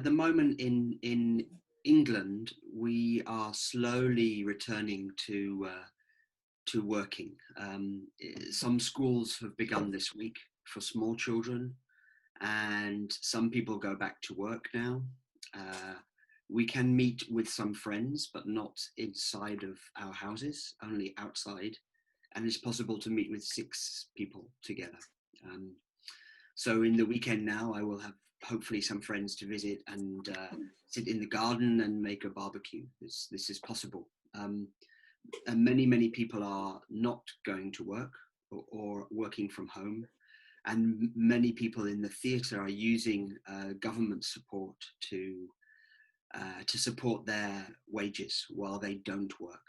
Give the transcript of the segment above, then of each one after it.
At the moment in England, we are slowly returning to working. Some schools have begun this week for small children, and some people go back to work now. We can meet with some friends, but not inside of our houses, only outside. And it's possible to meet with 6 people together. So in the weekend now, I will have hopefully some friends to visit and sit in the garden and make a barbecue. This is possible. And many people are not going to work or working from home. And many people in the theatre are using government support to support their wages while they don't work.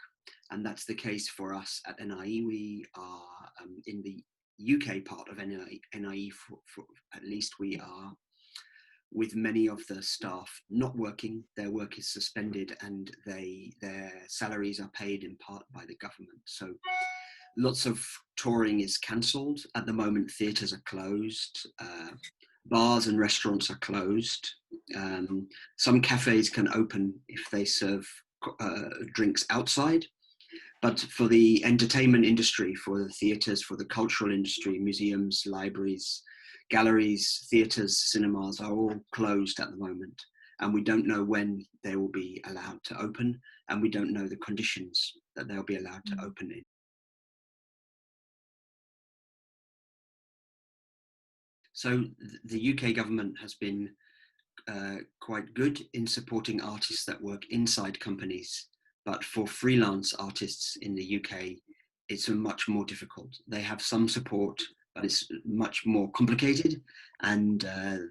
And that's the case for us at NIE. We are in the UK part of NIE, for at least we are, with many of the staff not working. Their work is suspended and their salaries are paid in part by the government. So lots of touring is cancelled. At the moment, theatres are closed. Bars and restaurants are closed. Some cafes can open if they serve drinks outside. But for the entertainment industry, for the theatres, for the cultural industry, museums, libraries, galleries, theatres, cinemas are all closed at the moment. And we don't know when they will be allowed to open, and we don't know the conditions that they'll be allowed to open in. So the UK government has been quite good in supporting artists that work inside companies, but for freelance artists in the UK, it's much more difficult. They have some support, but it's much more complicated, and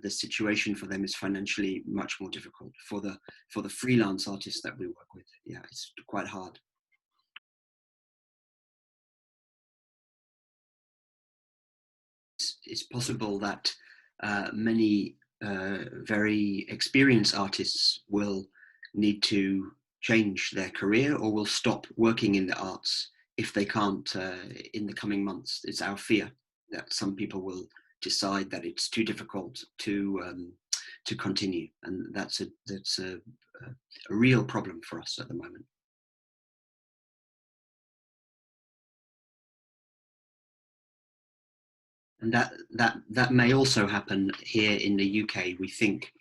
the situation for them is financially much more difficult. For the freelance artists that we work with, yeah, it's quite hard. It's possible that many very experienced artists will need to change their career or will stop working in the arts if they can't in the coming months. It's our fear that some people will decide that it's too difficult to continue, and that's a real problem for us at the moment. And that may also happen here in the UK, we think,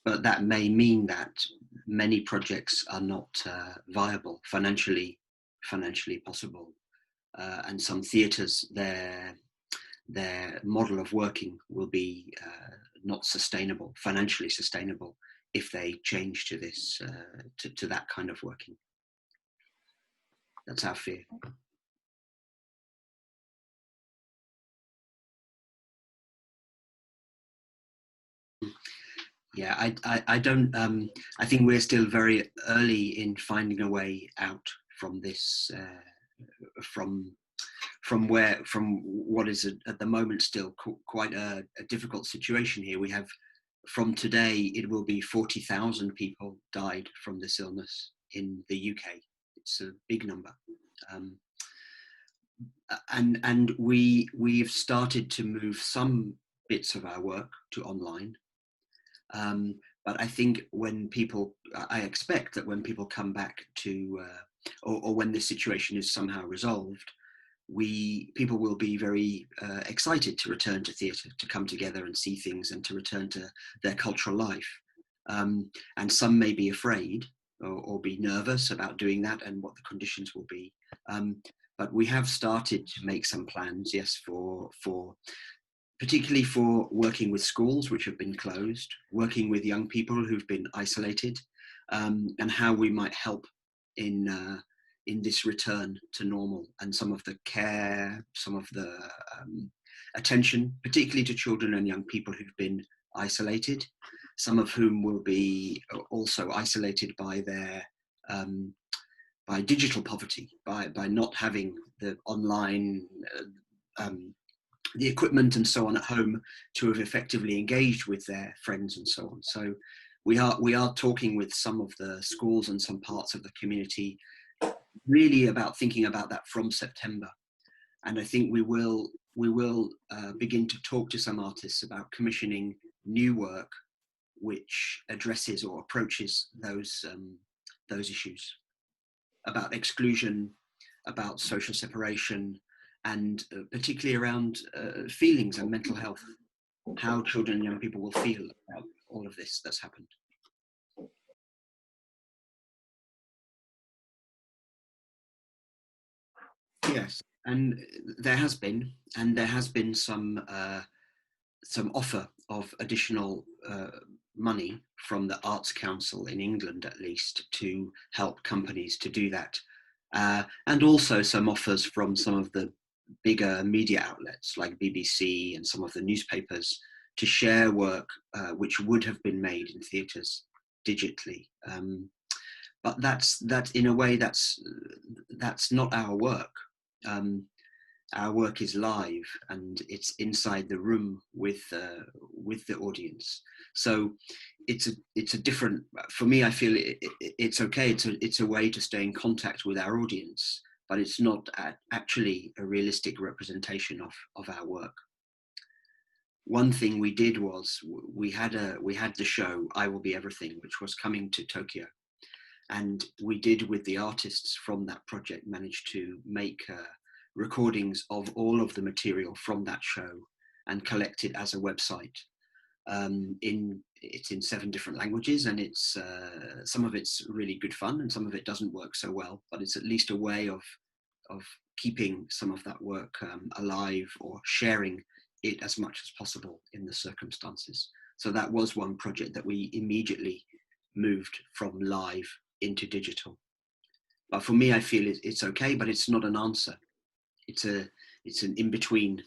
but that may mean that many projects are not viable, financially possible, and some theatres, their model of working will be not sustainable, financially sustainable, if they change to this to that kind of working. That's our fear. Yeah, I don't. I think we're still very early in finding a way out from this, from what is at the moment still quite a difficult situation here. We have, from today, it will be 40,000 people died from this illness in the UK. It's a big number, and we've started to move some bits of our work to online. But I think I expect that when people come back to, or when this situation is somehow resolved, people will be very excited to return to theatre, to come together and see things and to return to their cultural life. And some may be afraid or be nervous about doing that and what the conditions will be. But we have started to make some plans, yes, particularly for working with schools which have been closed, working with young people who've been isolated, and how we might help in this return to normal, and some of the care, some of the attention, particularly to children and young people who've been isolated, some of whom will be also isolated by by digital poverty, by not having the online the equipment and so on at home to have effectively engaged with their friends and so on. So we are talking with some of the schools and some parts of the community really about thinking about that from September. And I think we will begin to talk to some artists about commissioning new work which addresses or approaches those issues about exclusion, about social separation, and particularly around feelings and mental health, how children and young people will feel about all of this that's happened. Yes, and there has been some offer of additional money from the Arts Council in England, at least, to help companies to do that, and also some offers from some of the bigger media outlets like BBC and some of the newspapers to share work which would have been made in theatres digitally. But that's in a way that's not our work. Our work is live and it's inside the room with the audience. So it's a different. For me, I feel it's okay. It's a way to stay in contact with our audience, but it's not actually a realistic representation of our work. One thing we did was we had the show I Will Be Everything, which was coming to Tokyo, and we did, with the artists from that project, managed to make recordings of all of the material from that show and collect it as a website. It's in 7 different languages, and it's some of it's really good fun and some of it doesn't work so well, but it's at least a way of keeping some of that work alive, or sharing it as much as possible in the circumstances. So that was one project that we immediately moved from live into digital. But for me, I feel it's okay, but it's not an answer. It's an in-between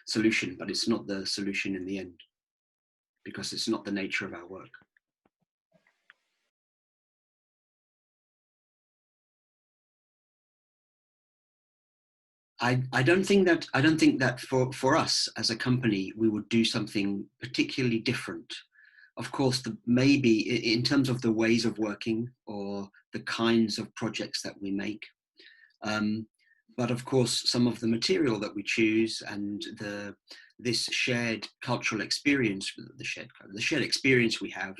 solution, but it's not the solution in the end, because it's not the nature of our work. I don't think that for us as a company we would do something particularly different. Of course, maybe in terms of the ways of working or the kinds of projects that we make. But of course, some of the material that we choose and this shared cultural experience, the shared experience we have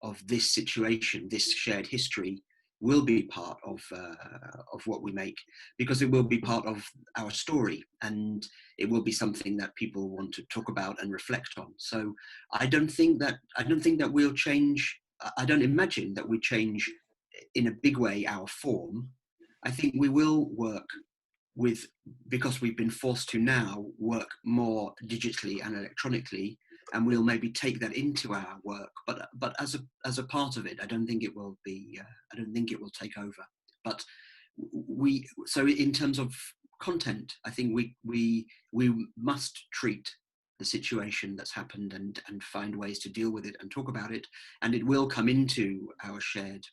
of this situation, this shared history, will be part of what we make, because it will be part of our story, and it will be something that people want to talk about and reflect on. So I don't think that we'll change. I don't imagine that we change in a big way our form. I think we will work with, because we've been forced to now work more digitally and electronically, and we'll maybe take that into our work, but as a part of it, I don't think it will be. I don't think it will take over. But so in terms of content, I think we must treat the situation that's happened and find ways to deal with it and talk about it, and it will come into our shared.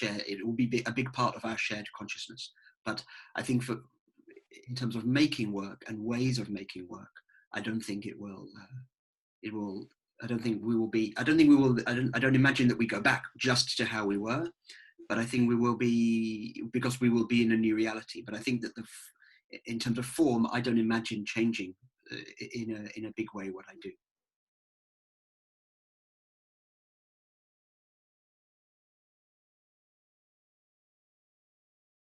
It will be a big part of our shared consciousness. But I think in terms of making work and ways of making work, I don't think it will. I don't think we will be. I don't imagine that we go back just to how we were, but I think we will be, because we will be in a new reality. But I think that in terms of form, I don't imagine changing in a big way what I do.